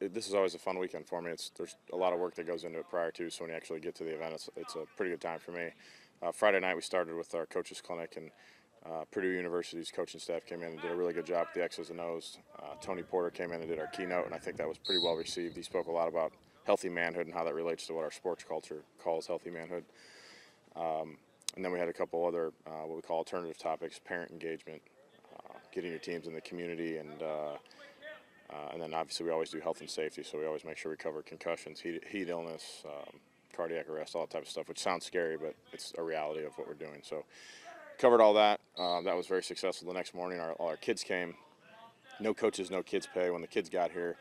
This is always a fun weekend for me. There's a lot of work that goes into it prior to, so when you actually get to the event, it's a pretty good time for me. Friday night we started with our coaches clinic, and Purdue University's coaching staff came in and did a really good job with the X's and O's. Tony Porter came in and did our keynote, and I think that was pretty well received. He spoke a lot about healthy manhood and how that relates to what our sports culture calls healthy manhood. And then we had a couple other what we call alternative topics: parent engagement, getting your teams in the community, and then obviously we always do health and safety, so we always make sure we cover concussions, heat illness, cardiac arrest, all that type of stuff, which sounds scary, but it's a reality of what we're doing. So covered all that. That was very successful. The next morning, all our kids came. No coaches, no kids pay. When the kids got here,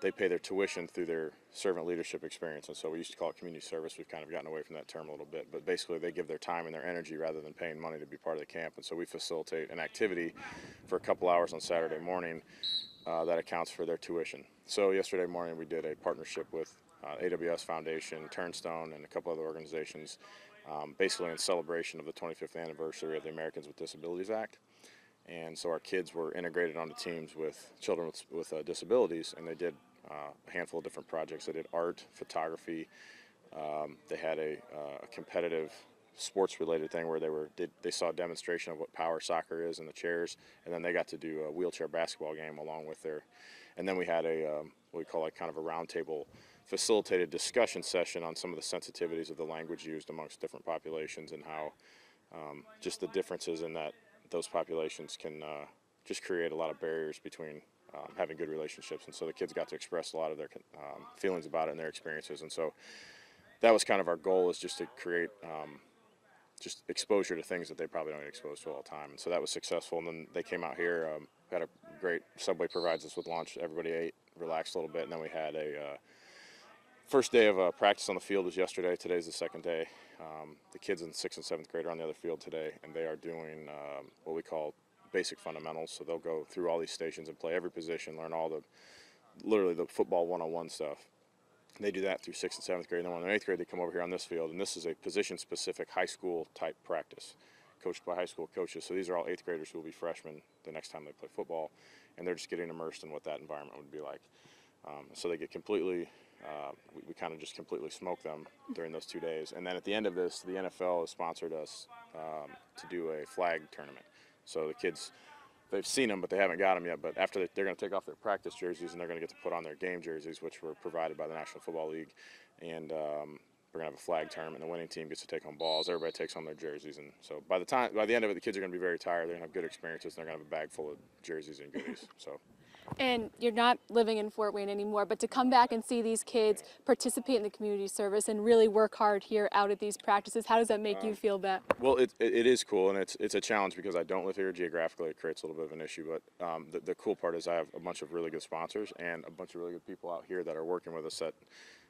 they pay their tuition through their servant leadership experience, and so we used to call it community service. We've kind of gotten away from that term a little bit, but basically they give their time and their energy rather than paying money to be part of the camp, and so we facilitate an activity for a couple hours on Saturday morning that accounts for their tuition. So yesterday morning we did a partnership with AWS Foundation, Turnstone, and a couple other organizations, basically in celebration of the 25th anniversary of the Americans with Disabilities Act. And so our kids were integrated onto teams with children with disabilities, and they did a handful of different projects. They did art, photography. They had a competitive sports-related thing where they saw a demonstration of what power soccer is in the chairs, and then they got to do a wheelchair basketball game along with their. And then we had what we call like kind of a roundtable facilitated discussion session on some of the sensitivities of the language used amongst different populations, and how just the differences in that those populations can just create a lot of barriers between having good relationships. And so the kids got to express a lot of their feelings about it and their experiences. And so that was kind of our goal, is just to create just exposure to things that they probably don't get exposed to all the time. And so that was successful. And then they came out here, had a great, Subway provides us with lunch. Everybody ate, relaxed a little bit. And then we had a first day of practice on the field was yesterday. Today's the second day. The kids in 6th and 7th grade are on the other field today, and they are doing what we call basic fundamentals. So they'll go through all these stations and play every position, learn literally the football 101 stuff. They do that through 6th and 7th grade. And then when they're in 8th grade, they come over here on this field, and this is a position-specific high school type practice, coached by high school coaches. So these are all 8th graders who will be freshmen the next time they play football, and they're just getting immersed in what that environment would be like. So they get completely. We kind of just completely smoke them during those 2 days. And then at the end of this, the NFL has sponsored us to do a flag tournament. So the kids, they've seen them, but they haven't got them yet. But after they're going to take off their practice jerseys, and they're going to get to put on their game jerseys, which were provided by the National Football League. And we're going to have a flag tournament, and the winning team gets to take home balls. Everybody takes home their jerseys. And so by the end of it, the kids are going to be very tired. They're going to have good experiences, and they're going to have a bag full of jerseys and goodies. So. And you're not living in Fort Wayne anymore, but to come back and see these kids participate in the community service and really work hard here out at these practices, how does that make you feel back? Well, it is cool, and it's a challenge because I don't live here geographically. It creates a little bit of an issue, but the cool part is I have a bunch of really good sponsors and a bunch of really good people out here that are working with us that,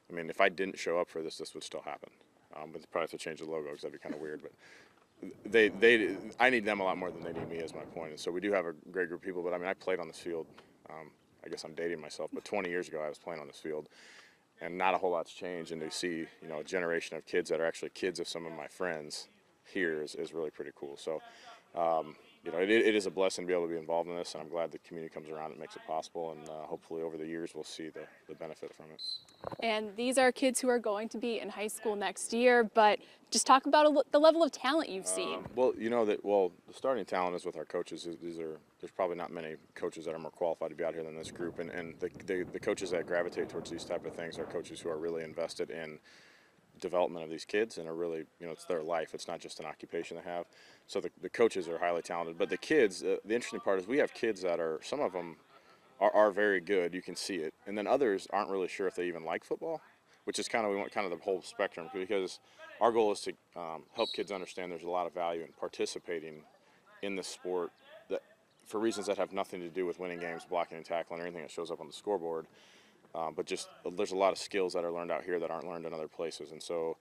I mean, if I didn't show up for this would still happen. But they probably have to change the logo because that'd be kind of weird, but I need them a lot more than they need me, is my point. And so we do have a great group of people, but I mean, I played on this field. I guess I'm dating myself, but 20 years ago I was playing on this field, and not a whole lot's changed. And to see, a generation of kids that are actually kids of some of my friends here is really pretty cool. So, it is a blessing to be able to be involved in this, and I'm glad the community comes around and makes it possible. And hopefully over the years we'll see the benefit from it. And these are kids who are going to be in high school next year, but just talk about the level of talent you've seen. The starting talent is with our coaches. There's probably not many coaches that are more qualified to be out here than this group, and the coaches that gravitate towards these type of things are coaches who are really invested in development of these kids and are really, it's their life. It's not just an occupation they have. So the coaches are highly talented, but the kids, the interesting part is we have kids that some of them are very good. You can see it, and then others aren't really sure if they even like football, which is we want kind of the whole spectrum, because our goal is to help kids understand there's a lot of value in participating in the sport that for reasons that have nothing to do with winning games, blocking and tackling, or anything that shows up on the scoreboard. But just there's a lot of skills that are learned out here that aren't learned in other places. And so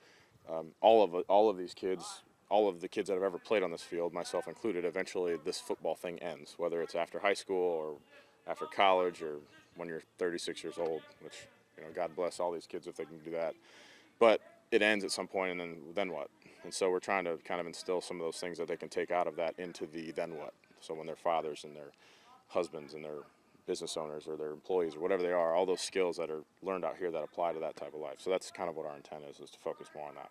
all of these kids, all of the kids that have ever played on this field, myself included, eventually this football thing ends, whether it's after high school or after college or when you're 36 years old, which, God bless all these kids if they can do that. But it ends at some point, and then what? And so we're trying to kind of instill some of those things that they can take out of that into the then what. So when they're fathers and they're husbands and they're business owners or their employees or whatever they are, all those skills that are learned out here that apply to that type of life. So that's kind of what our intent is to focus more on that.